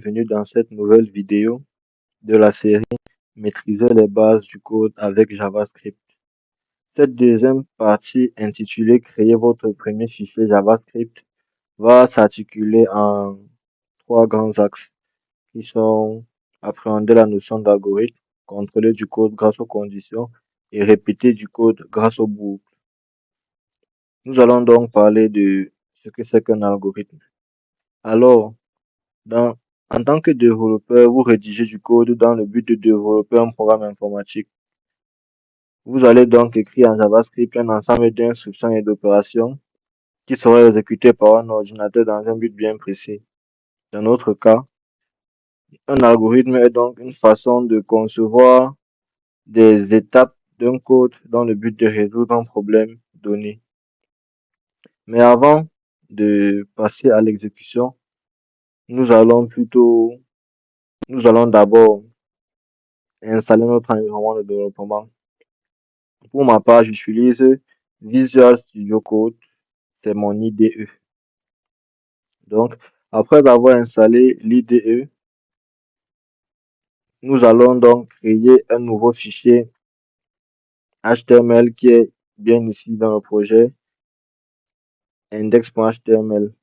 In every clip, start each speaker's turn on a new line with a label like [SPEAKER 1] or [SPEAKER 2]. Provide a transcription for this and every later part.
[SPEAKER 1] bienvenue dans cette nouvelle vidéo de la série Maîtriser les bases du code avec JavaScript. Cette deuxième partie intitulée Créer votre premier fichier JavaScript va s'articuler en trois grands axes qui sont appréhender la notion d'algorithme, contrôler du code grâce aux conditions et répéter du code grâce aux boucles. Nous allons donc parler de ce que c'est qu'un algorithme. Alors, en tant que développeur, vous rédigez du code dans le but de développer un programme informatique. Vous allez donc écrire en JavaScript un ensemble d'instructions et d'opérations qui seront exécutées par un ordinateur dans un but bien précis. Dans notre cas, un algorithme est donc une façon de concevoir des étapes d'un code dans le but de résoudre un problème donné. Mais avant de passer à l'exécution, nous allons d'abord installer notre environnement de développement. Pour ma part, j'utilise Visual Studio Code, c'est mon IDE. Donc, après avoir installé l'IDE, nous allons donc créer un nouveau fichier HTML qui est bien ici dans le projet index.html,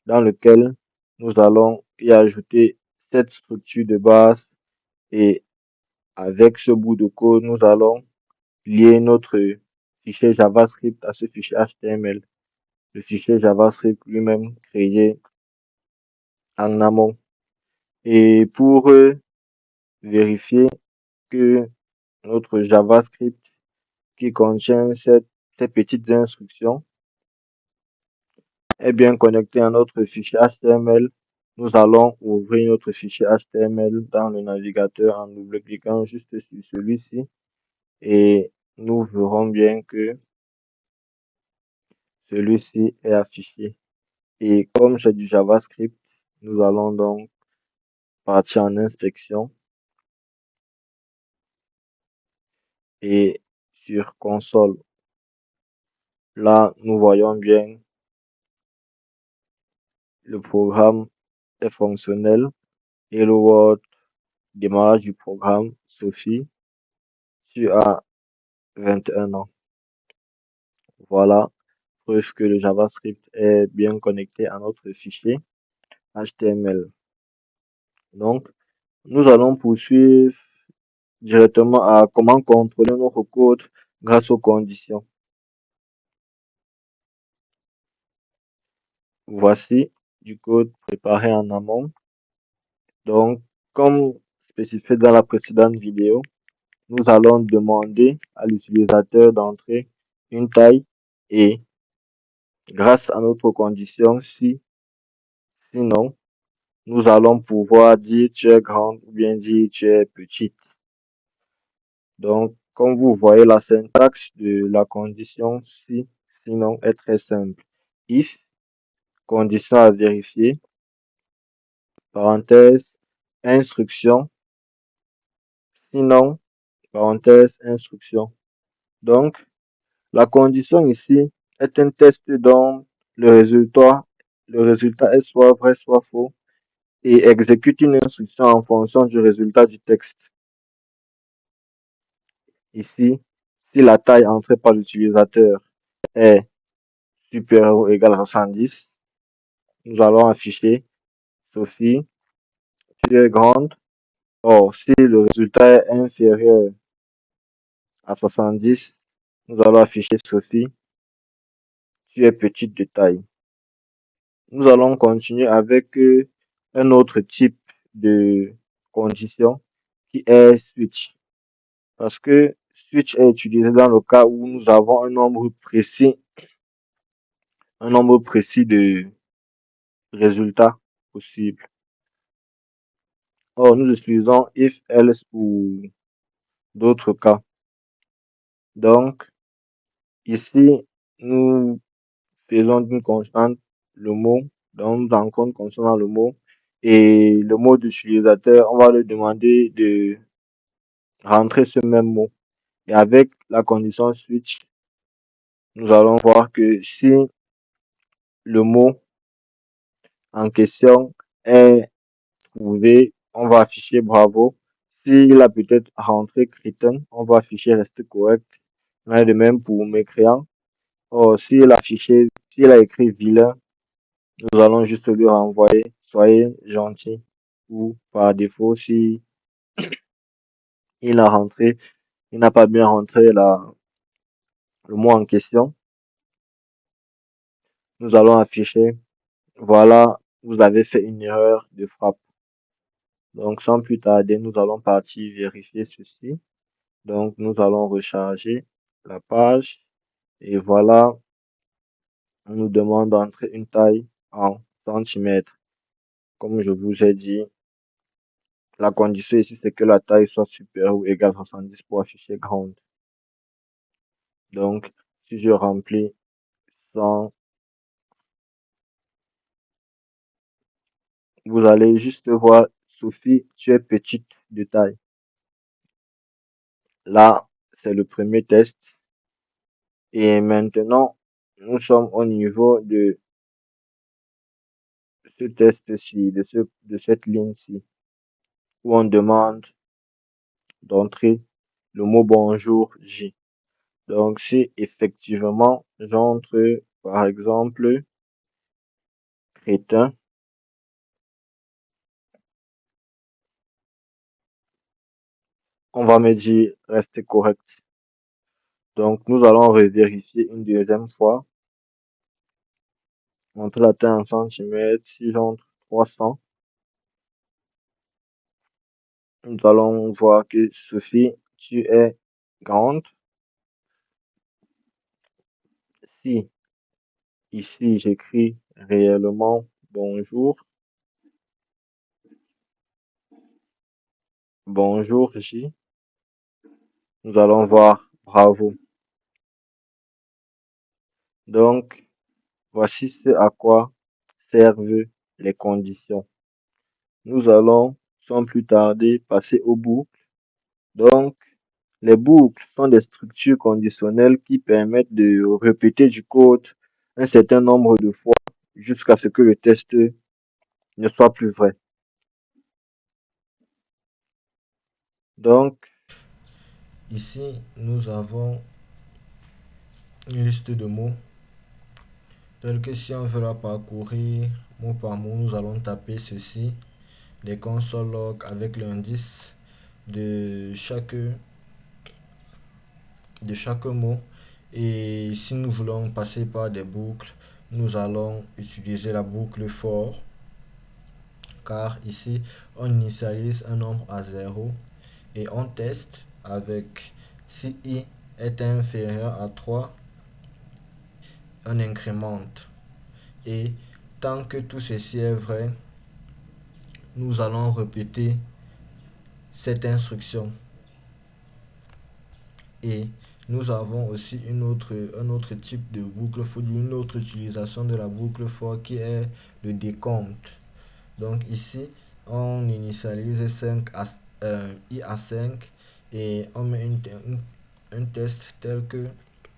[SPEAKER 1] dans lequel nous allons y ajouter cette structure de base et avec ce bout de code, nous allons lier notre fichier JavaScript à ce fichier HTML. Le fichier JavaScript lui-même créé en amont. Et pour vérifier que notre JavaScript qui contient ces petites instructions est bien connecté à notre fichier HTML, nous allons ouvrir notre fichier HTML dans le navigateur en double-cliquant juste sur celui-ci et nous verrons bien que celui-ci est affiché. Et comme c'est du JavaScript, nous allons donc partir en inspection et sur console. Là, nous voyons bien le programme est fonctionnel. Hello World, démarrage du programme, Sophie, tu as 21 ans. Voilà, preuve que le JavaScript est bien connecté à notre fichier HTML. Donc, nous allons poursuivre directement à comment contrôler notre code grâce aux conditions. Voici du code préparé en amont. Donc, comme spécifié dans la précédente vidéo, nous allons demander à l'utilisateur d'entrer une taille et grâce à notre condition sinon, nous allons pouvoir dire tu es grande ou bien dire tu es petite. Donc, comme vous voyez, la syntaxe de la condition sinon est très simple. If, condition à vérifier, parenthèse, instruction, sinon, parenthèse, instruction. Donc, la condition ici est un test dont le résultat est soit vrai, soit faux et exécute une instruction en fonction du résultat du texte. Ici, si la taille entrée par l'utilisateur est supérieure ou égale à 110, nous allons afficher Sophie, tu es grande. Or, si le résultat est inférieur à 70, nous allons afficher Sophie, tu es petite de taille. Nous allons continuer avec un autre type de condition qui est switch. Parce que switch est utilisé dans le cas où nous avons un nombre précis de résultats possibles. Or, nous utilisons if, else ou d'autres cas. Donc, ici, nous faisons d'une constante le mot, donc nous en compte concernant le mot, et le mot d'utilisateur, on va lui demander de rentrer ce même mot. Et avec la condition switch, nous allons voir que si le mot en question est on va afficher bravo. S'il a peut-être rentré crétin, on va afficher reste correct. On a de même pour mécréant. Or, s'il a écrit vilain, nous allons juste lui renvoyer soyez gentil. Ou par défaut, si il a rentré, il n'a pas bien rentré le mot en question, nous allons afficher voilà, vous avez fait une erreur de frappe. Donc, sans plus tarder, nous allons partir vérifier ceci. Donc, nous allons recharger la page. Et voilà, on nous demande d'entrer une taille en centimètres. Comme je vous ai dit, la condition ici, c'est que la taille soit supérieure ou égale à 70 pour afficher grande. Donc, si je remplis 100, vous allez juste voir, Sophie, tu es petite de taille. Là, c'est le premier test. Et maintenant, nous sommes au niveau de ce test-ci, de cette ligne-ci, où on demande d'entrer le mot bonjour J. Donc, si effectivement j'entre, par exemple, crétin, on va me dire rester correct. Donc, nous allons revérifier une deuxième fois. Entre la taille en centimètres, si j'entre 300, nous allons voir que Sophie, tu es grande. Si ici j'écris réellement bonjour, bonjour J, nous allons voir bravo. Donc, voici ce à quoi servent les conditions. Nous allons, sans plus tarder, passer aux boucles. Donc, les boucles sont des structures conditionnelles qui permettent de répéter du code un certain nombre de fois jusqu'à ce que le test ne soit plus vrai. Donc, ici, nous avons une liste de mots tels que si on veut la parcourir mot par mot, nous allons taper ceci, les console log avec l'indice de chaque mot. Et si nous voulons passer par des boucles, nous allons utiliser la boucle for, car ici on initialise un nombre à 0 et on teste avec si i est inférieur à 3, on incrémente. Et tant que tout ceci est vrai, nous allons répéter cette instruction. Et nous avons aussi un autre type de boucle for, une autre utilisation de la boucle for qui est le décompte. Donc ici, on initialise 5 i à 5 et on met un test tel que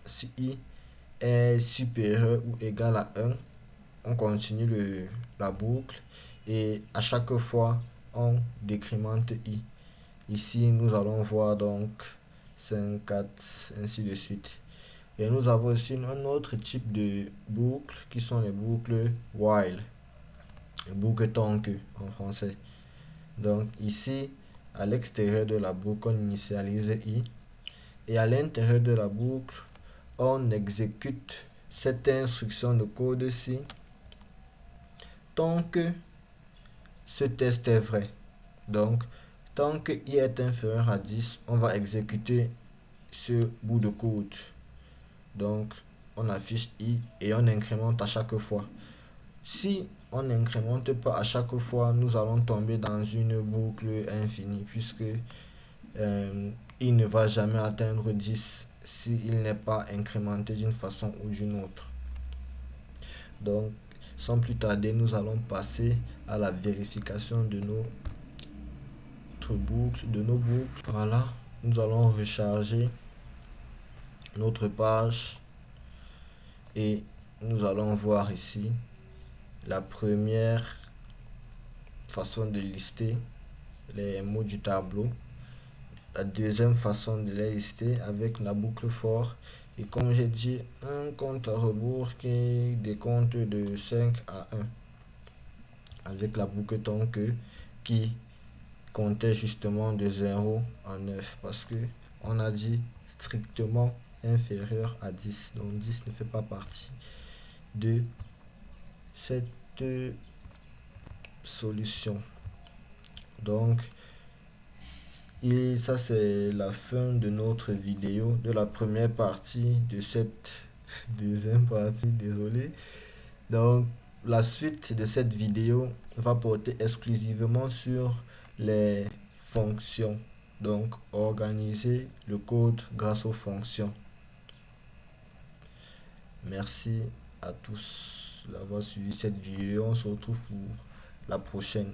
[SPEAKER 1] si i est supérieur ou égal à 1, on continue la boucle et à chaque fois on décrémente i. Ici nous allons voir donc 5, 4, ainsi de suite. Et nous avons aussi un autre type de boucle qui sont les boucles while, les boucles tant que en français. Donc ici, à l'extérieur de la boucle, on initialise i et à l'intérieur de la boucle, on exécute cette instruction de code-ci tant que ce test est vrai. Donc, tant que i est inférieur à 10, on va exécuter ce bout de code. Donc, on affiche i et on incrémente à chaque fois. Si on n'incrémente pas à chaque fois, nous allons tomber dans une boucle infinie puisque il ne va jamais atteindre 10 s'il n'est pas incrémenté d'une façon ou d'une autre. Donc, sans plus tarder, nous allons passer à la vérification de nos boucles. Voilà, nous allons recharger notre page et nous allons voir ici la première
[SPEAKER 2] façon de lister les mots du tableau. La deuxième façon de les lister avec la boucle for. Et comme j'ai dit, un compte à rebours qui décompte de 5 à 1 avec la boucle donc qui comptait justement de 0 à 9 parce que on a dit strictement inférieur à 10. Donc 10 ne fait pas partie de cette solution. Donc, et ça c'est la fin de notre vidéo, de la première partie de cette deuxième partie, désolé. Donc, la suite de cette vidéo va porter exclusivement sur les fonctions. Donc, organiser le code grâce aux fonctions. Merci à tous d'avoir suivi cette vidéo. On se retrouve pour la prochaine.